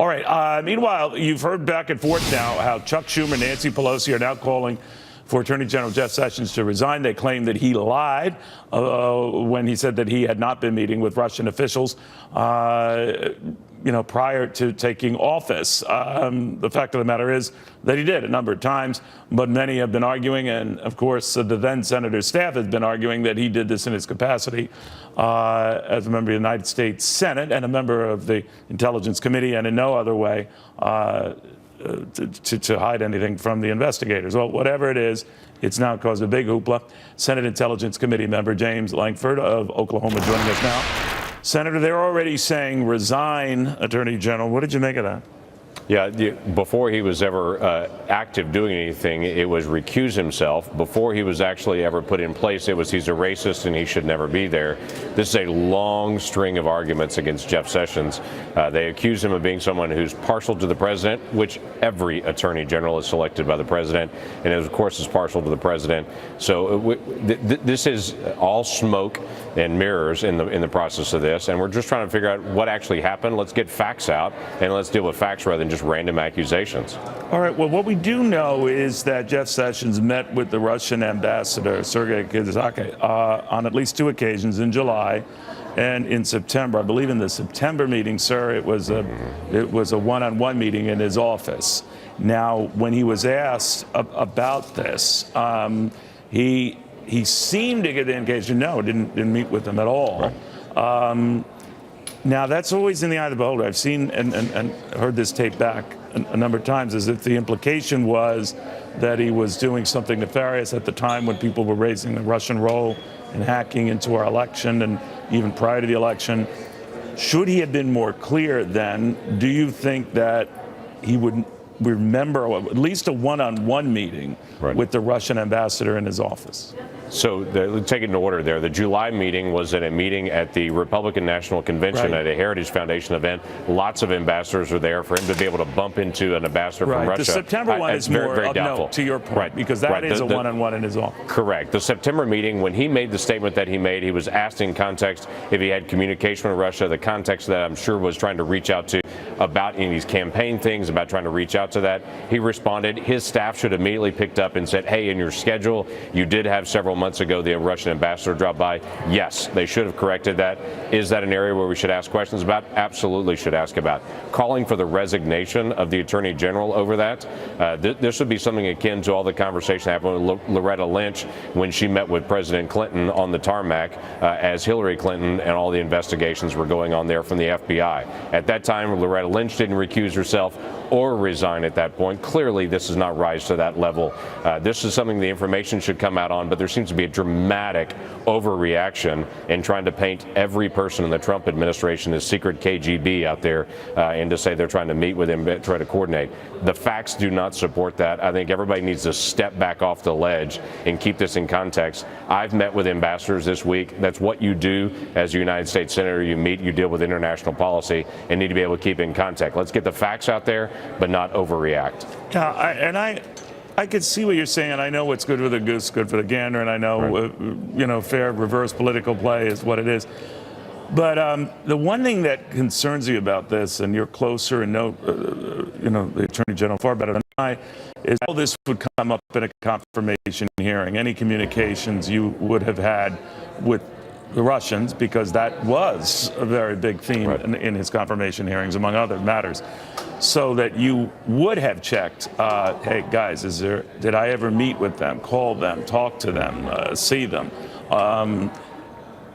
All right. Meanwhile, you've heard back and forth now how Chuck Schumer and Nancy Pelosi are now calling for Attorney General Jeff Sessions to resign. They claim that he lied when he said that he had not been meeting with Russian officials, prior to taking office. The fact of the matter is that he did a number of times, but many have been arguing, and of course, the then senator's staff has been arguing that he did this in his capacity as a member of the United States Senate and a member of the Intelligence Committee, and in no other way to hide anything from the investigators. Well, whatever it is, it's now caused a big hoopla. Senate Intelligence Committee member James Lankford of Oklahoma joining us now. Senator, they're already saying resign, Attorney General. What did you make of that? Yeah, before he was ever active doing anything, it was recuse himself. Before he was actually ever put in place, it was he's a racist and he should never be there. This is a long string of arguments against Jeff Sessions. They accuse him of being someone who's partial to the president, which every attorney general is selected by the president, and of course is partial to the president. So this is all smoke and mirrors in the process of this, and we're just trying to figure out what actually happened. Let's get facts out, and let's deal with facts rather than just random accusations. All right. Well, what we do know is that Jeff Sessions met with the Russian ambassador, Sergei Kizak, on at least 2 occasions in July and in September. I believe in the September meeting, sir, it was a one-on-one meeting in his office. Now, when he was asked about this, he seemed to get the indication, no, didn't meet with them at all. Right. Now, that's always in the eye of the beholder. I've seen and heard this tape back a number of times, as if the implication was that he was doing something nefarious at the time when people were raising the Russian role in hacking into our election and even prior to the election. Should he have been more clear then, do you think that he would remember at least a one-on-one meeting with the Russian ambassador in his office? So let's take it in order there. The July meeting was at a meeting at the Republican National Convention at a Heritage Foundation event. Lots of ambassadors were there. For him to be able to bump into an ambassador from Russia. The September one is very, more very doubtful. To your point, because that is a one-on-one in his office. Correct. The September meeting, when he made the statement that he made, he was asked in context if he had communication with Russia. The context that I'm sure was trying to reach out to about any of these campaign things, about trying to reach out to that. He responded. His staff should have immediately picked up and said, hey, in your schedule, you did have several months ago the Russian ambassador drop by. Yes, they should have corrected that. Is that an area where we should ask questions about? Absolutely should ask about. Calling for the resignation of the Attorney General over that, this would be something akin to all the conversation that happened with Loretta Lynch when she met with President Clinton on the tarmac as Hillary Clinton and all the investigations were going on there from the FBI. At that time, Loretta Lynch didn't recuse herself or resign at that point. Clearly, this does not rise to that level. This is something the information should come out on, but there seems to be a dramatic overreaction in trying to paint every person in the Trump administration as secret KGB out there and to say they're trying to meet with him, try to coordinate. The facts do not support that. I think everybody needs to step back off the ledge and keep this in context. I've met with ambassadors this week. That's what you do as a United States Senator. You meet, you deal with international policy, and need to be able to keep in contact. Let's get the facts out there, but not overreact. Yeah, I could see what you're saying. I know what's good for the goose, good for the gander, and I know, fair reverse political play is what it is. But the one thing that concerns you about this, and you're closer and know, the Attorney General far better than I, is all this would come up in a confirmation hearing. Any communications you would have had with the Russians, because that was a very big theme in his confirmation hearings, among other matters. So that you would have checked, hey guys, did I ever meet with them, call them, talk to them, see them?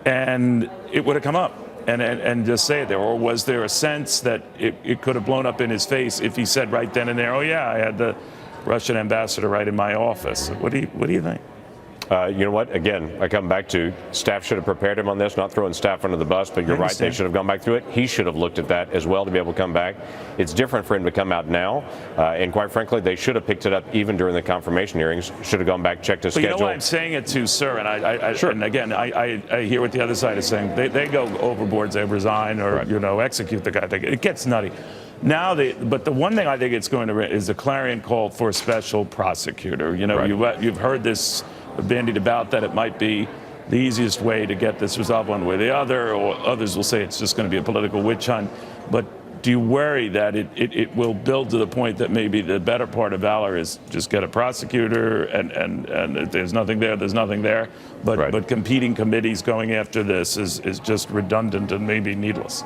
And it would have come up and just say it there. Or was there a sense that it could have blown up in his face if he said right then and there, oh yeah, I had the Russian ambassador right in my office? What do you think? You know what? Again, I come back to staff should have prepared him on this, not throwing staff under the bus, but you're right, they should have gone back through it. He should have looked at that as well to be able to come back. It's different for him to come out now, and quite frankly, they should have picked it up even during the confirmation hearings, should have gone back, checked his schedule. You know what I'm saying it to, sir, and sure. And again, I hear what the other side is saying. They go overboard, they resign, or execute the guy. It gets nutty. Now, but the one thing I think it's going to is a clarion call for a special prosecutor. You've heard this bandied about that it might be the easiest way to get this resolved one way or the other, or others will say it's just going to be a political witch hunt. But do you worry that it will build to the point that maybe the better part of valor is just get a prosecutor and if there's nothing there, there's nothing there, but competing committees going after this is just redundant and maybe needless?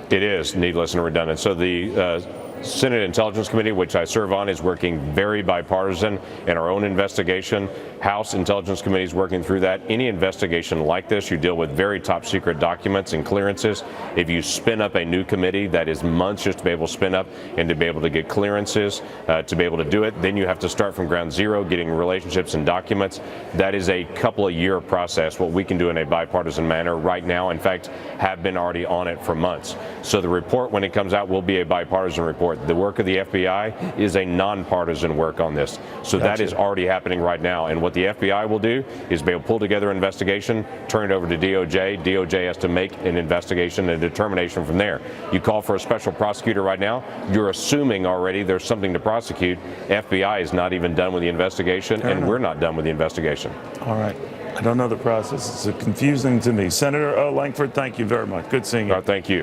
It is needless and redundant. So the Senate Intelligence Committee, which I serve on, is working very bipartisan in our own investigation. House Intelligence Committee is working through that. Any investigation like this, you deal with very top secret documents and clearances. If you spin up a new committee, that is months just to be able to spin up and to be able to get clearances, to be able to do it. Then you have to start from ground zero, getting relationships and documents. That is a couple of year process. What we can do in a bipartisan manner right now, in fact, have been already on it for months. So the report, when it comes out, will be a bipartisan report. The work of the FBI is a nonpartisan work on this. So that is already happening right now. And what the FBI will do is be able to pull together an investigation, turn it over to DOJ. DOJ has to make an investigation and determination from there. You call for a special prosecutor right now, you're assuming already there's something to prosecute. FBI is not even done with the investigation, and we're not done with the investigation. All right. I don't know the process. It's confusing to me. Senator Lankford, thank you very much. Good seeing you. Thank you.